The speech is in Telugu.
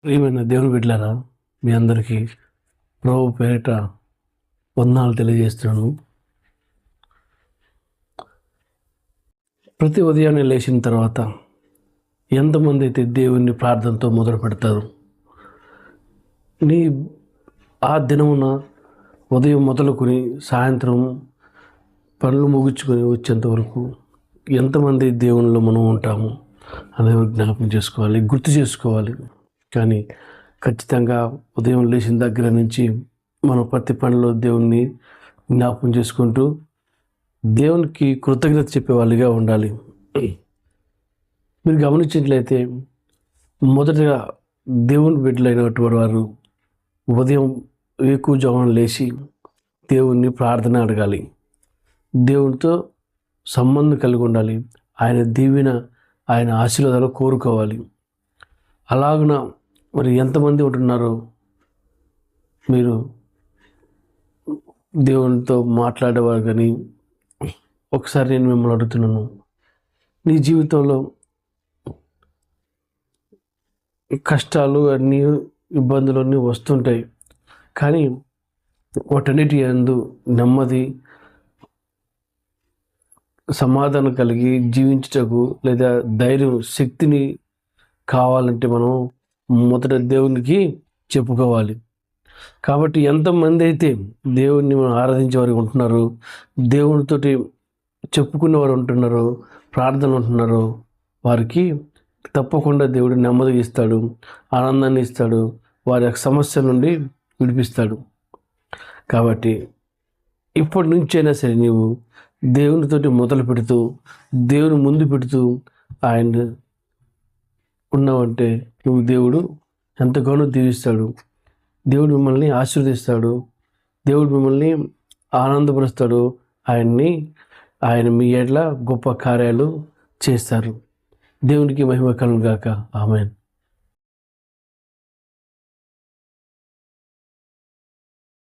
ప్రియమైన దేవుని బిడ్డలారా, మీ అందరికీ ప్రభు పేరిట వందనాలు తెలియజేస్తున్నాను. ప్రతి ఉదయాన్నే లేచిన తర్వాత ఎంతమంది అయితే దేవుని ప్రార్థనతో మొదలు పెడతారు? ఆ దినమున ఉదయం మొదలుకొని సాయంత్రం పనులు ముగించుకొని వచ్చేంత వరకు ఎంతమంది దేవునిలో మనం ఉంటాము అనేది జ్ఞాపకం చేసుకోవాలి, గుర్తు చేసుకోవాలి. కానీ ఖచ్చితంగా ఉదయం లేచిన దగ్గర నుంచి మనం ప్రతి పనిలో దేవుణ్ణి జ్ఞాపకం చేసుకుంటూ దేవునికి కృతజ్ఞత చెప్పేవాళ్ళుగా ఉండాలి. మీరు గమనించినట్లయితే మొదటగా దేవుని బిడ్డలైనటువంటి వారు ఉదయం వేకువజామున లేచి దేవుణ్ణి ప్రార్థన అడగాలి, దేవునితో సంబంధం కలిగి ఉండాలి, ఆయన దీవెన, ఆయన ఆశీర్వాదాలు కోరుకోవాలి. అలాగున మరి ఎంతమంది ఉంటున్నారో మీరు దేవునితో మాట్లాడేవారు? కానీ ఒకసారి నేను మిమ్మల్ని అడుగుతున్నాను, నీ జీవితంలో కష్టాలు అన్నీ, ఇబ్బందులు అన్నీ వస్తుంటాయి, కానీ వాటన్నిటి యందు నెమ్మది, సమాధానం కలిగి జీవించుటకు లేదా ధైర్యం, శక్తిని కావాలంటే మనం మొదట దేవునికి చెప్పుకోవాలి. కాబట్టి ఎంతమంది అయితే దేవుణ్ణి మనం ఆరాధించే వారు ఉంటున్నారు, దేవునితోటి చెప్పుకునేవారు ఉంటున్నారో, ప్రార్థనలు ఉంటున్నారో, వారికి తప్పకుండా దేవుడు నెమ్మది ఇస్తాడు, ఆనందాన్ని ఇస్తాడు, వారి యొక్క సమస్య నుండి విడిపిస్తాడు. కాబట్టి ఇప్పటి నుంచైనా సరే నీవు దేవునితోటి మొదలు పెడుతూ, దేవుని ముందు పెడుతూ ఆయన ఉన్నావంటే నువ్వు దేవుడు ఎంతగానో దీవిస్తాడు. దేవుడు మిమ్మల్ని ఆశీర్వదిస్తాడు, దేవుడు మిమ్మల్ని ఆనందపరుస్తాడు. ఆయన మీ ఎడల గొప్ప కార్యాలు చేస్తారు. దేవునికి మహిమ కలుగును గాక. ఆమేన్.